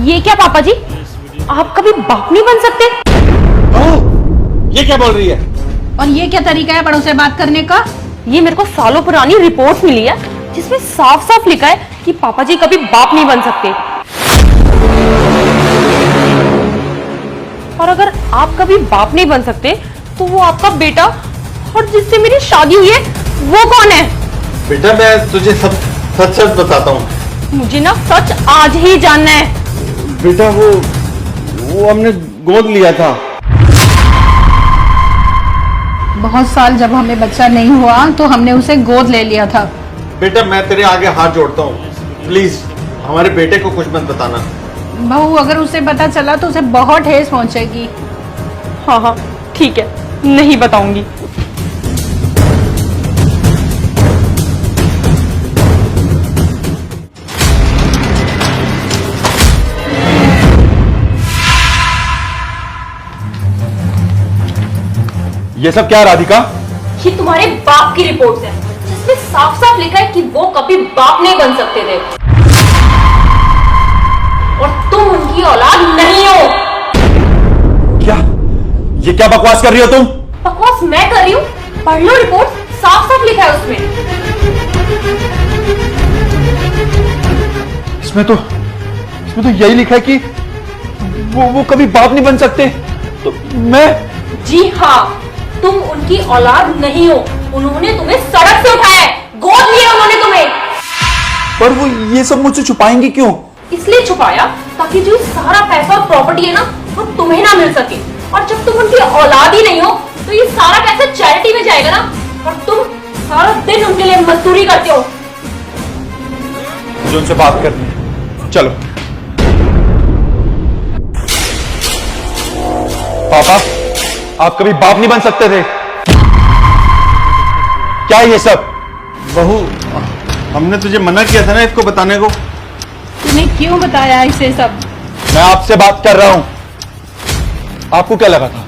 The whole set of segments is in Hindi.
ये क्या पापा जी, आप कभी बाप नहीं बन सकते? ये क्या बोल रही है? और ये क्या तरीका है बड़ों से बात करने का? ये मेरे को सालों पुरानी रिपोर्ट मिली है जिसमें साफ साफ लिखा है कि पापा जी कभी बाप नहीं बन सकते। और अगर आप कभी बाप नहीं बन सकते तो वो आपका बेटा और जिससे मेरी शादी हुई है वो कौन है? बेटा मैं तुझे सब सच सच बताता हूँ। मुझे ना सच आज ही जानना है। बेटा वो हमने गोद लिया था। बहुत साल जब हमें बच्चा नहीं हुआ तो हमने उसे गोद ले लिया था। बेटा मैं तेरे आगे हाथ जोड़ता हूँ, प्लीज हमारे बेटे को कुछ मत बताना। बहू अगर उसे पता चला तो उसे बहुत ठेस पहुंचेगी। हाँ हाँ ठीक है, नहीं बताऊंगी। ये सब क्या राधिका? ये तुम्हारे बाप की रिपोर्ट है जिसमें साफ साफ लिखा है कि वो कभी बाप नहीं बन सकते थे और तुम उनकी औलाद नहीं हो। क्या? ये क्या बकवास कर रही हो तुम? बकवास मैं कर रही हूँ? पढ़ लो रिपोर्ट, साफ साफ लिखा है उसमें। इसमें तो यही लिखा है कि वो कभी बाप नहीं बन सकते। तो मैं? जी हाँ, तुम उनकी औलाद नहीं हो। उन्होंने तुम्हें सड़क से उठाया है, गोद लिया उन्होंने तुम्हें। पर वो ये सब मुझसे छुपाएंगे क्यों? इसलिए छुपाया ताकि जो सारा पैसा और प्रॉपर्टी है ना वो तुम्हें ना मिल सके। और जब तुम उनकी औलाद ही नहीं हो तो ये सारा पैसा चैरिटी में जाएगा ना, और तुम सारा दिन उनके लिए मजदूरी करते हो। मुझे उनसे बात करनी है, चलो। पापा आप कभी बाप नहीं बन सकते थे। क्या ये सब? बहू हमने तुझे मना किया था ना इसको बताने को। तूने क्यों बताया इसे सब? मैं आपसे बात कर रहा हूं। आपको क्या लगा था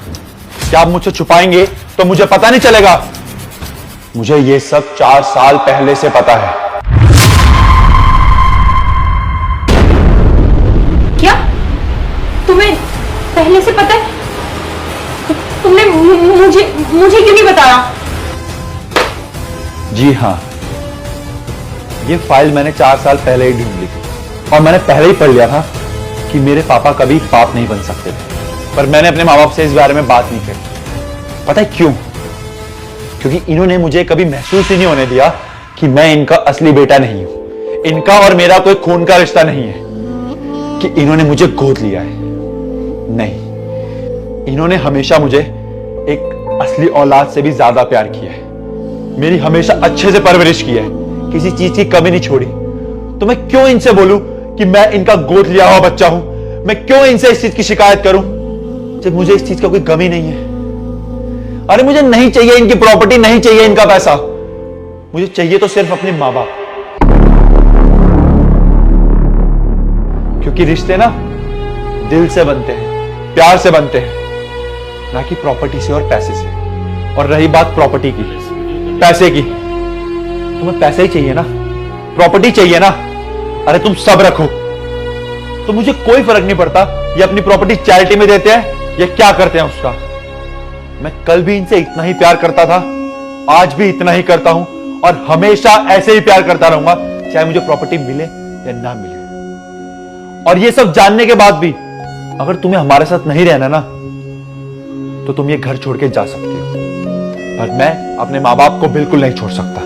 कि आप मुझसे छुपाएंगे तो मुझे पता नहीं चलेगा? मुझे ये सब 4 साल पहले से पता है। क्या तुम्हें पहले से पता है? तुमने मुझे क्यों नहीं बताया? जी हाँ, ये फाइल मैंने 4 साल पहले ही ढूंढ ली थी और मैंने पहले ही पढ़ लिया था कि मेरे पापा कभी बाप नहीं बन सकते थे। पर मैंने अपने माँ बाप से इस बारे में बात नहीं करी। पता है क्यों? क्योंकि इन्होंने मुझे कभी महसूस ही नहीं होने दिया कि मैं इनका असली बेटा नहीं हूं। इनका और मेरा कोई खून का रिश्ता नहीं है कि इन्होंने मुझे गोद लिया है। नहीं, इन्होंने हमेशा मुझे एक असली औलाद से भी ज्यादा प्यार किया है। मेरी हमेशा अच्छे से परवरिश की है, किसी चीज की कमी नहीं छोड़ी। तो मैं क्यों इनसे बोलूं कि मैं इनका गोद लिया हुआ बच्चा हूं? मैं क्यों इनसे इस चीज की शिकायत करूं जब मुझे इस चीज का कोई गम ही नहीं है? अरे मुझे नहीं चाहिए इनकी प्रॉपर्टी, नहीं चाहिए इनका पैसा। मुझे चाहिए तो सिर्फ अपने माँ बाप। क्योंकि रिश्ते ना दिल से बनते हैं, प्यार से बनते हैं, ना कि प्रॉपर्टी से और पैसे से। और रही बात प्रॉपर्टी की, पैसे की, तुम्हें पैसे ही चाहिए ना, प्रॉपर्टी चाहिए ना? अरे तुम सब रखो, तो मुझे कोई फर्क नहीं पड़ता ये अपनी प्रॉपर्टी चैरिटी में देते हैं या क्या करते हैं उसका। मैं कल भी इनसे इतना ही प्यार करता था, आज भी इतना ही करता हूं और हमेशा ऐसे ही प्यार करता रहूंगा, चाहे मुझे प्रॉपर्टी मिले या ना मिले। और ये सब जानने के बाद भी अगर तुम्हें हमारे साथ नहीं रहना ना तो तुम ये घर छोड़ के जा सकते हो, पर मैं अपने माँ बाप को बिल्कुल नहीं छोड़ सकता।